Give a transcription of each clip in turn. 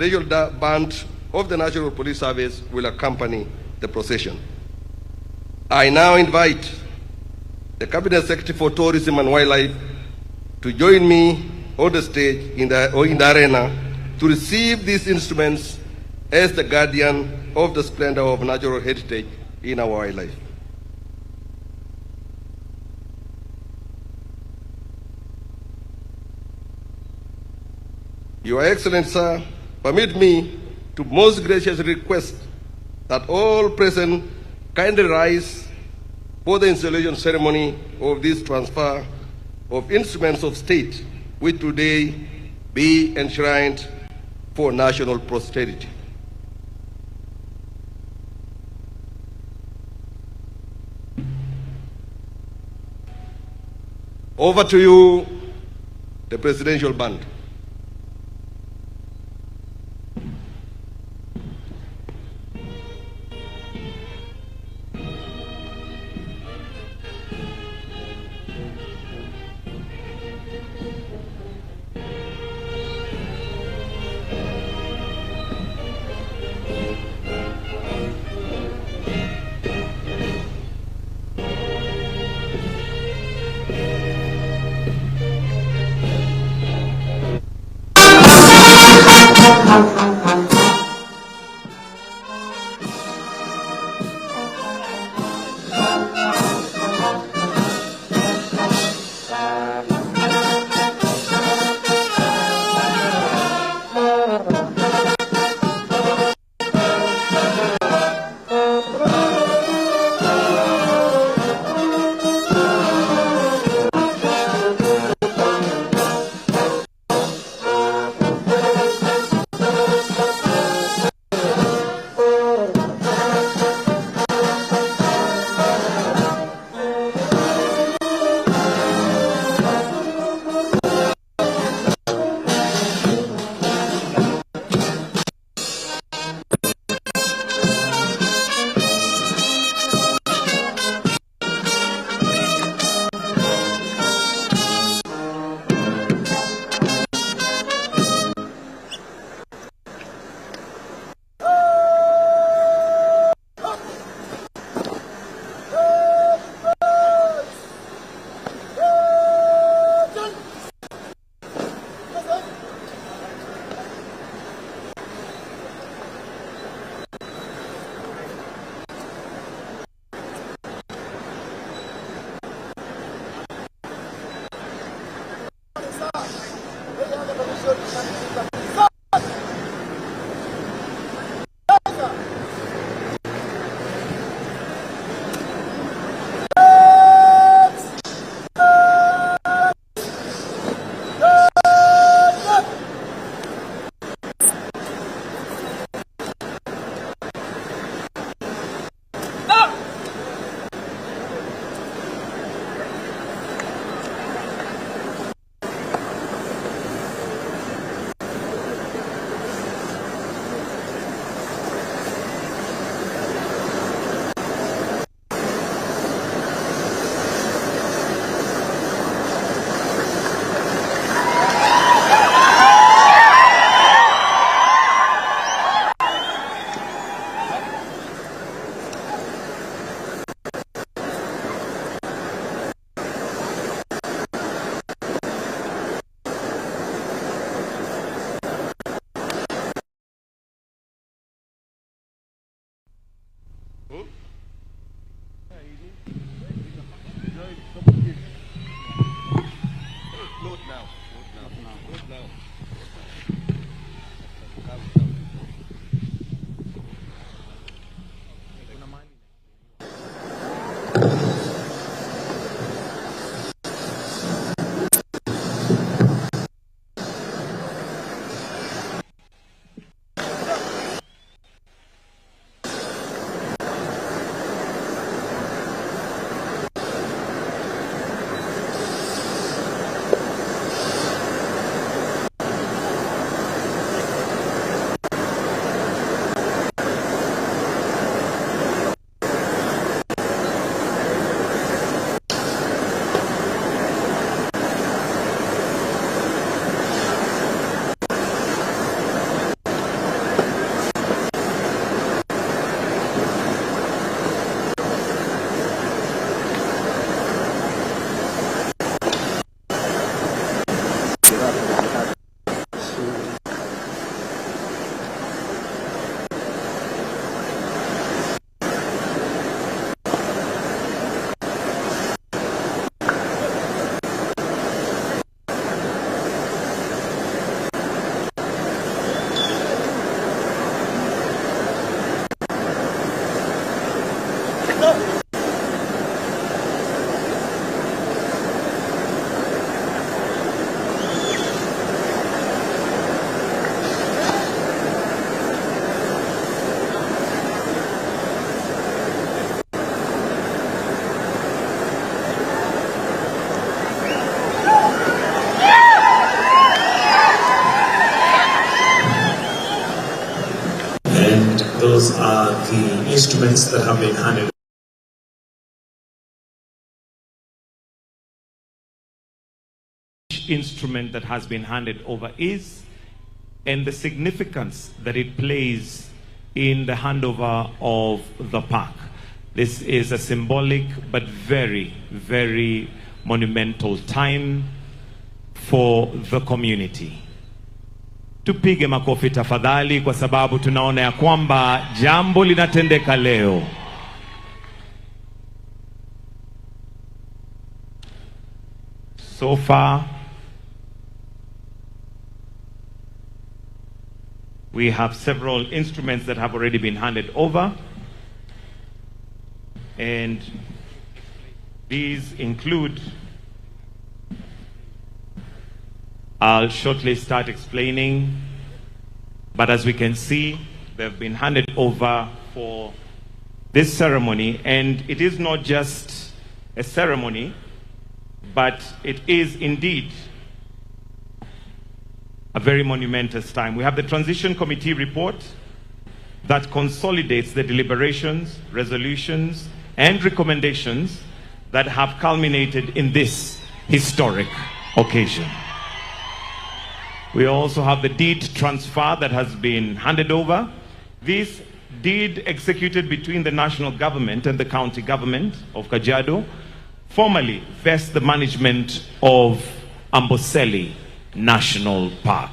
regional band of the National Police Service will accompany the procession. I now invite the Cabinet Secretary for Tourism and Wildlife to join me on the stage in the arena to receive these instruments as the guardian of the splendor of natural heritage in our wildlife. Your Excellency, sir, permit me to most graciously request that all present kindly rise for the installation ceremony of this transfer of instruments of state, which today be enshrined for national posterity. Over to you, the presidential band. And those are the instruments that have been handed. Instrument that has been handed over is, and the significance that it plays in the handover of the park. This is a symbolic but very, very monumental time for the community. Tupige makofi tafadhali, kwa sababu tunaona ya kwamba jambo linatendeka leo. So far, we have several instruments that have already been handed over, and these include, I'll shortly start explaining, but as we can see, they've been handed over for this ceremony, and it is not just a ceremony, but it is indeed a very monumentous time. We have the Transition Committee report that consolidates the deliberations, resolutions, and recommendations that have culminated in this historic occasion. We also have the deed transfer that has been handed over. This deed executed between the national government and the county government of Kajiado formally vests the management of Amboseli National Park.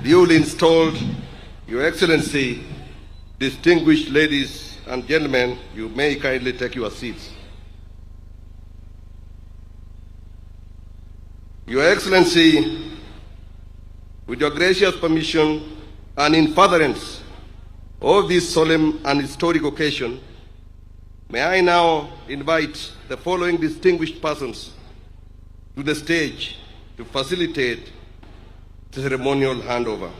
Duly installed, Your Excellency, distinguished ladies and gentlemen, you may kindly take your seats. Your Excellency, with your gracious permission and in furtherance of this solemn and historic occasion, may I now invite the following distinguished persons to the stage to facilitate the ceremonial handover.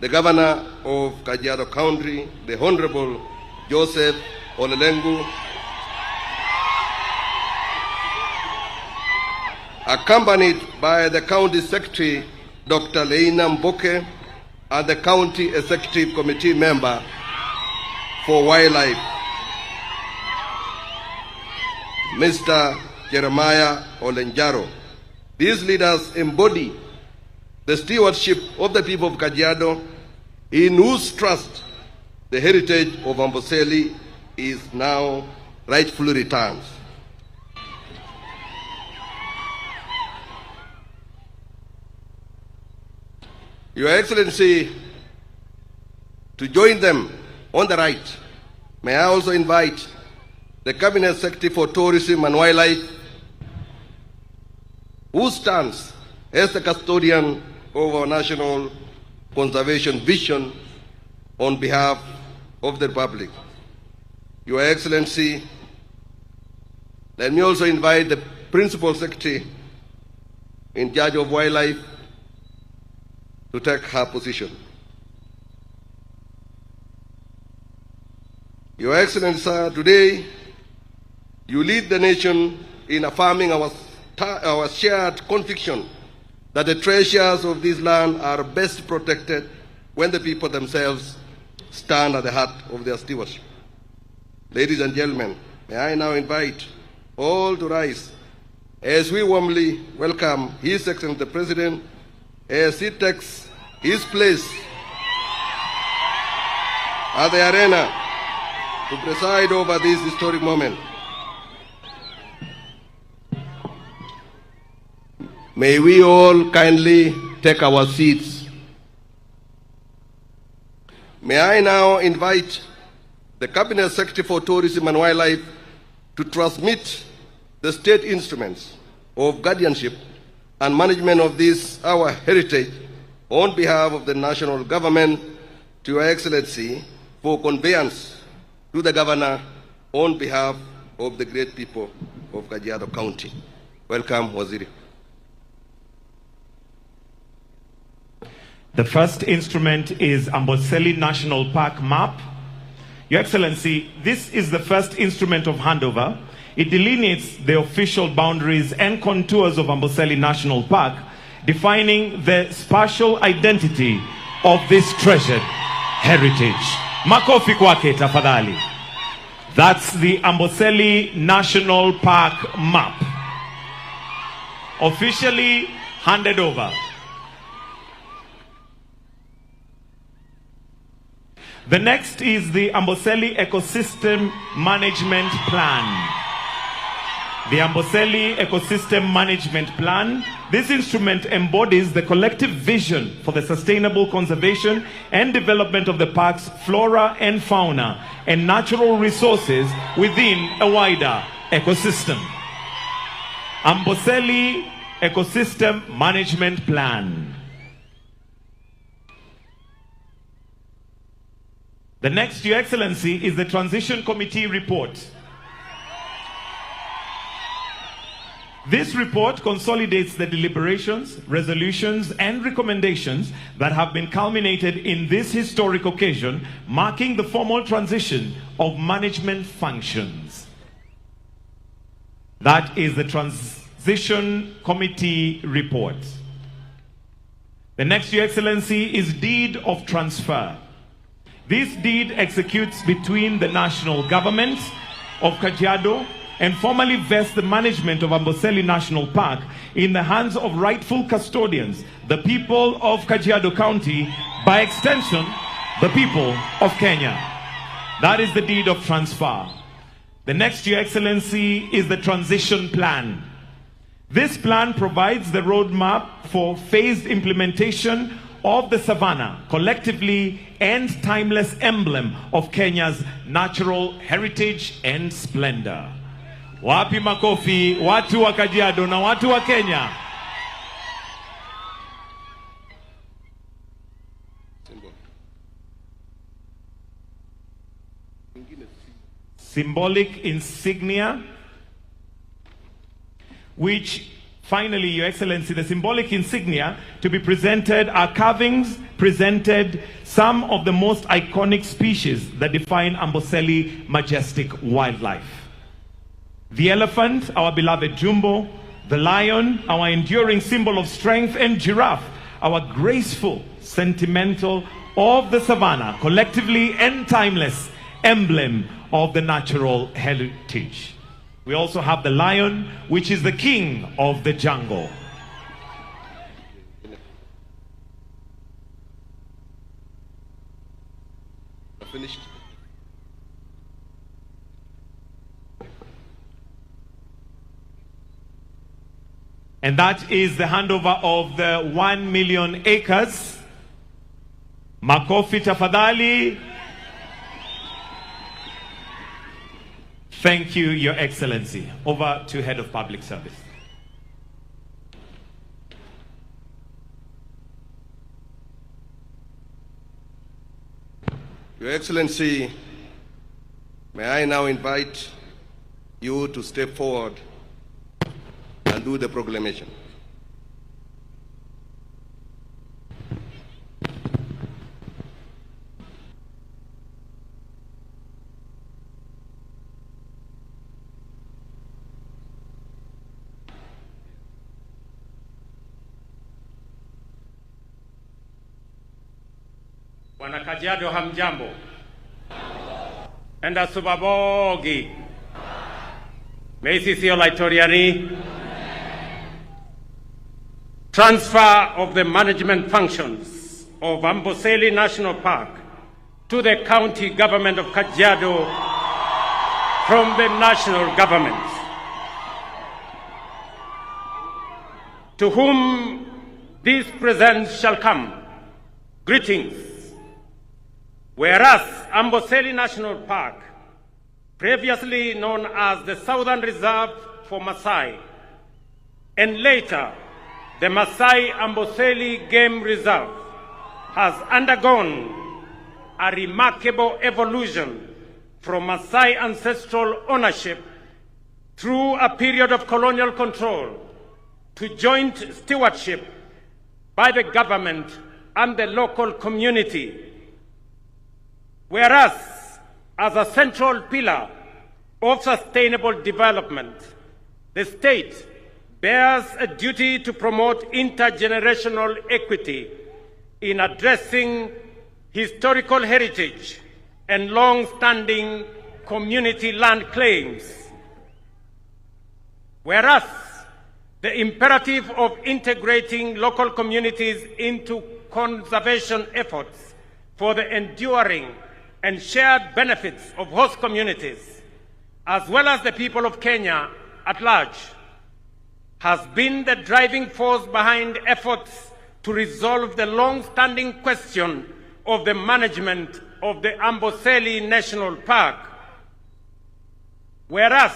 The Governor of Kajiado County, the Honorable Joseph Olelengu, accompanied by the County Secretary, Dr. Leina Mboke, and the County Executive Committee member for Wildlife, Mr. Jeremiah Olenjaro. These leaders embody the stewardship of the people of Kajiado, in whose trust the heritage of Amboseli is now rightfully returned. Your Excellency, to join them on the right, may I also invite the Cabinet Secretary for Tourism and Wildlife, who stands as the custodian of our national conservation vision on behalf of the Republic. Your Excellency, let me also invite the Principal Secretary in charge of wildlife to take her position. Your Excellency, sir, today you lead the nation in affirming our shared conviction that the treasures of this land are best protected when the people themselves stand at the heart of their stewardship. Ladies and gentlemen, may I now invite all to rise as we warmly welcome His Excellency the President as he takes his place at the arena to preside over this historic moment. May we all kindly take our seats May I now invite the Cabinet Secretary for Tourism and Wildlife to transmit the state instruments of guardianship and management of this, our heritage, on behalf of the national government to Your Excellency for conveyance to the Governor on behalf of the great people of Kajiado County. Welcome, Waziri. The first instrument is Amboseli National Park map. Your Excellency, this is the first instrument of handover. It delineates the official boundaries and contours of Amboseli National Park, defining the spatial identity of this treasured heritage. Makofi kwake tafadhali. That's the Amboseli National Park map, officially handed over. The next is the Amboseli Ecosystem Management Plan. The Amboseli Ecosystem Management Plan. This instrument embodies the collective vision for the sustainable conservation and development of the park's flora and fauna and natural resources within a wider ecosystem. Amboseli Ecosystem Management Plan. The next, Your Excellency, is the Transition Committee report. This report consolidates the deliberations, resolutions, and recommendations that have been culminated in this historic occasion, marking the formal transition of management functions. That is the Transition Committee report. The next, Your Excellency, is Deed of Transfer. This deed executes between the national government of Kajiado and formally vests the management of Amboseli National Park in the hands of rightful custodians, the people of Kajiado County, by extension, the people of Kenya. That is the deed of transfer. The next, Your Excellency, is the transition plan. This plan provides the roadmap for phased implementation of the savannah, collectively and timeless emblem of Kenya's natural heritage and splendor. Wapi makofi watu wa Kajiado na watu wa Kenya. Symbolic insignia, which finally, Your Excellency, the symbolic insignia to be presented are carvings presented some of the most iconic species that define Amboseli majestic wildlife. The elephant, our beloved Jumbo; the lion, our enduring symbol of strength; and giraffe, our graceful, sentimental of the savannah, collectively and timeless emblem of the natural heritage. We also have the lion, which is the king of the jungle. Finished. And that is the handover of the 1 million acres. Makofi tafadhali. Thank you, Your Excellency. Over to Head of Public Service. Your Excellency, may I now invite you to step forward and do the proclamation. Wana Kajiado hamjambo. Enda subabogi. Meisi sio laitoriani. Transfer of the management functions of Amboseli National Park to the county government of Kajiado from the national government. To whom these presents shall come, greetings. Whereas Amboseli National Park, previously known as the Southern Reserve for Maasai, and later the Maasai Amboseli Game Reserve, has undergone a remarkable evolution from Maasai ancestral ownership through a period of colonial control to joint stewardship by the government and the local community. Whereas, as a central pillar of sustainable development, the state bears a duty to promote intergenerational equity in addressing historical heritage and long-standing community land claims. Whereas the imperative of integrating local communities into conservation efforts for the enduring and shared benefits of host communities, as well as the people of Kenya at large, has been the driving force behind efforts to resolve the long-standing question of the management of the Amboseli National Park. Whereas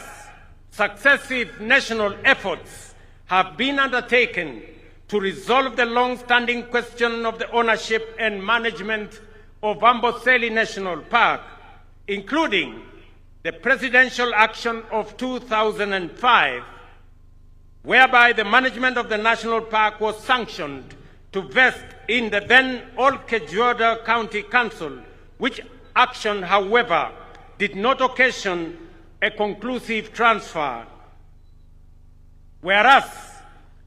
successive national efforts have been undertaken to resolve the long-standing question of the ownership and management of Amboseli National Park, including the presidential action of 2005, whereby the management of the national park was sanctioned to vest in the then old Kajiado County Council, which action, however, did not occasion a conclusive transfer. Whereas,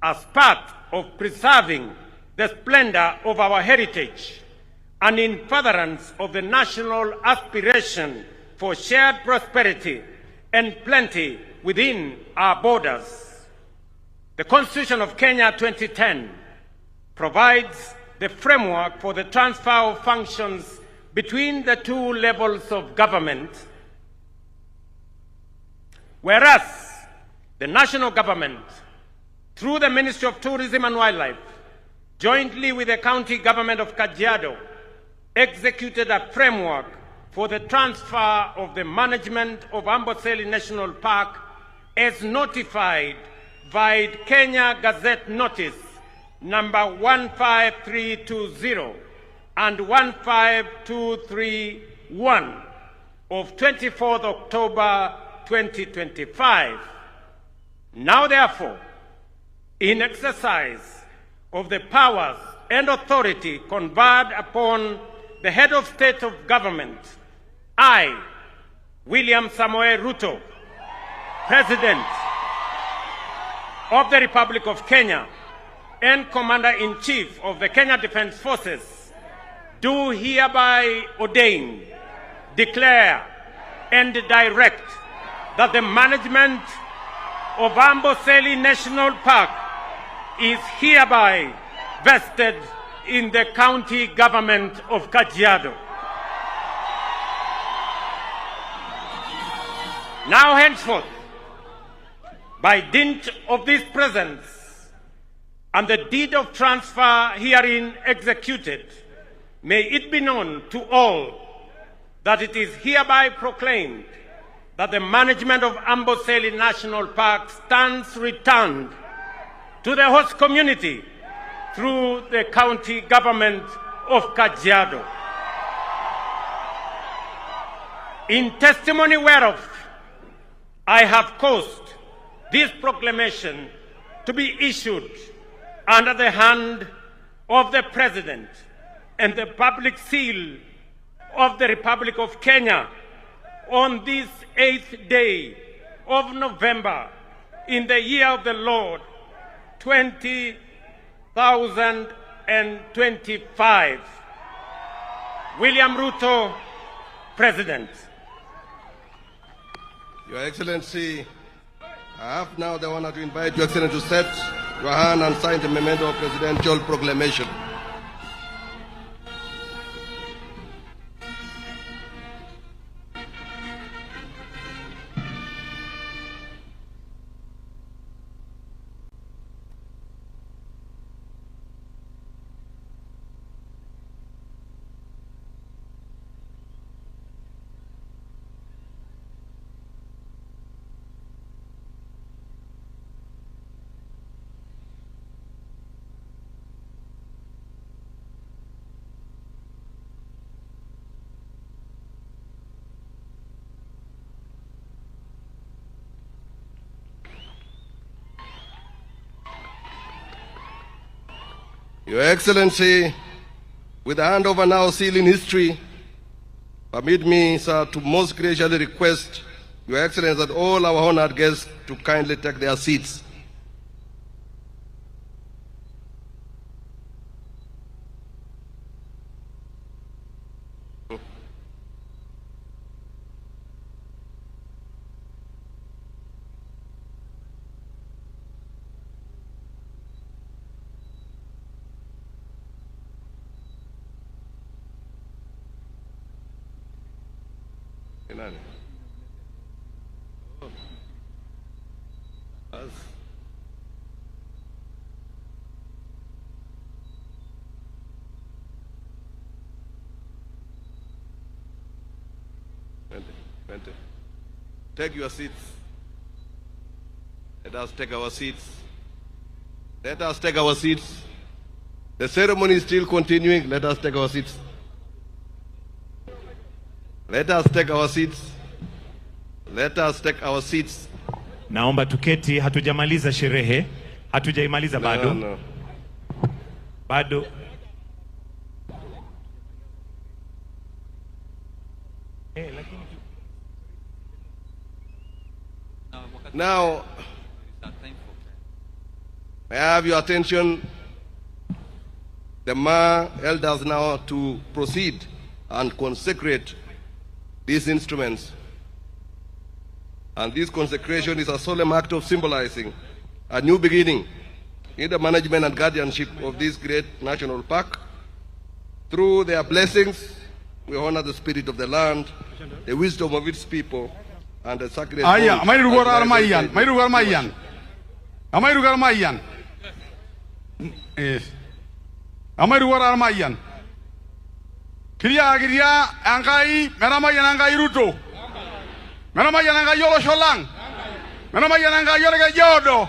as part of preserving the splendor of our heritage and in furtherance of the national aspiration for shared prosperity and plenty within our borders, the Constitution of Kenya 2010 provides the framework for the transfer of functions between the two levels of government. Whereas the national government, through the Ministry of Tourism and Wildlife, jointly with the county government of Kajiado, executed a framework for the transfer of the management of Amboseli National Park as notified by Kenya Gazette Notice number 15320 and 15231 of 24th October 2025. Now therefore, in exercise of the powers and authority conferred upon the head of state of government, I, William Samoei Ruto, President of the Republic of Kenya and Commander-in-Chief of the Kenya Defense Forces, do hereby ordain, declare, and direct that the management of Amboseli National Park is hereby vested in the county government of Kajiado. Now henceforth, by dint of this presence and the deed of transfer herein executed, may it be known to all that it is hereby proclaimed that the management of Amboseli National Park stands returned to the host community through the county government of Kajiado. In testimony whereof, I have caused this proclamation to be issued under the hand of the President and the public seal of the Republic of Kenya on this 8th day of November in the year of the Lord 2025. William Ruto, President. Your Excellency, I have now the honor to invite Your Excellency to set your hand and sign the memento of presidential proclamation. Your Excellency, with the handover now sealed in history, permit me, sir, to most graciously request Your Excellency that all our honored guests to kindly take their seats. Take your seats. Let us take our seats. Let us take our seats. The ceremony is still continuing. Let us take our seats. Let us take our seats. Let us take our seats. Naomba tuketi, hatujamaliza sherehe. Hatujaimaliza bado. No. Bado. Now, may I have your attention? The Ma elders now to proceed and consecrate these instruments. And this consecration is a solemn act of symbolizing a new beginning in the management and guardianship of this great national park. Through their blessings, we honor the spirit of the land, the wisdom of its people, and the sacred Aya, may rugar armayan, may rugar mayan. Amay rugar mayan. Yes. Amay rugar armayan. Kriya angkai, meramayan angkai Ruto. Meramayan angkai Yolo Sholang. Meramayan angkai Yolo Kajiado.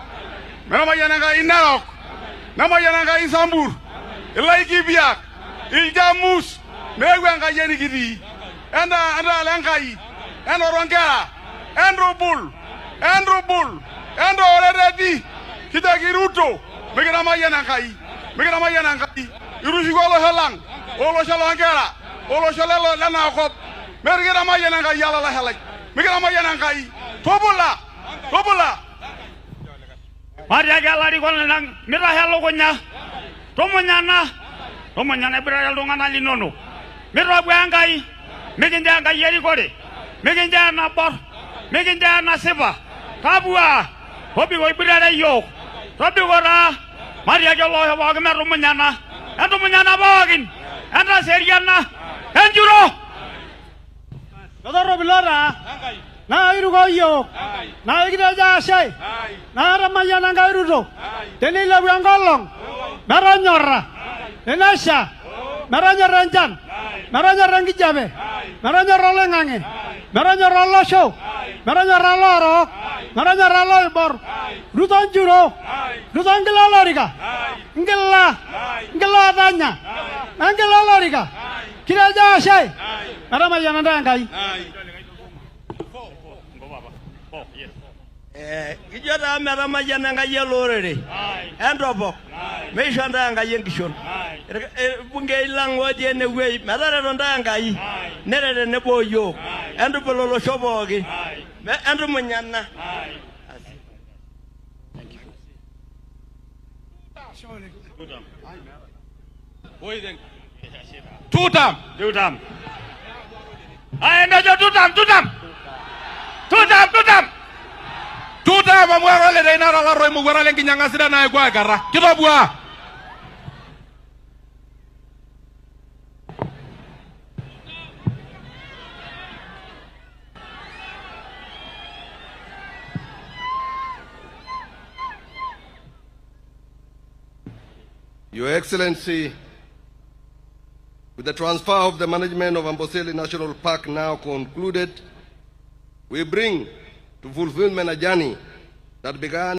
Meramayan angkai Narok. Meramayan angkai Sambur. Ilaiki biak. Iljamus. Meregu angkai Yeni Gidi. Anda langkai. Anda Rongkera. Andrew Bull, already. Kita Ruto, megera mayanangai, Irusigolo Halang, Olo Shalangera, Olo Shalelo Lanakop, Megera mayanangai Yala Halak, megera mayanangai, Tobola, Maria Galari Golang, Mira Halogonya, Tomanyana Bralongana Linono, Mira Wangai, Meginjanga Yerigore, Meginjana Bor. Meginja na seba tabua hobi go ibirare yo hobi gora maria jolo ho ga meru munyana bogin anda seriana enjuro dodoro bilora na iru go yo na igida ja sei na ramayana ga irudo tenila wangolong maranyora enasha maranyora njan maranyora ngijabe maranyora lengange maranyora losho maranyora loro maranyora loibor ruton juro ruton gelaloriga ngela tanya ngelaloriga kira ja sei maramayana ndangai Kijada maramayana ngai lorere endobo meishanda ngai enkishon bunge ilang wodi ene wei marara ronda ngai nerere neboyo endubolo shobogi endu munyana Tutam. Aenda jo tutam. Tutam amwara le dena la roy mu wara le kinyanga sida na egwa gara. Kitobua. Your Excellency, with the transfer of the management of Amboseli National Park now concluded, we bring to fulfillment a journey that began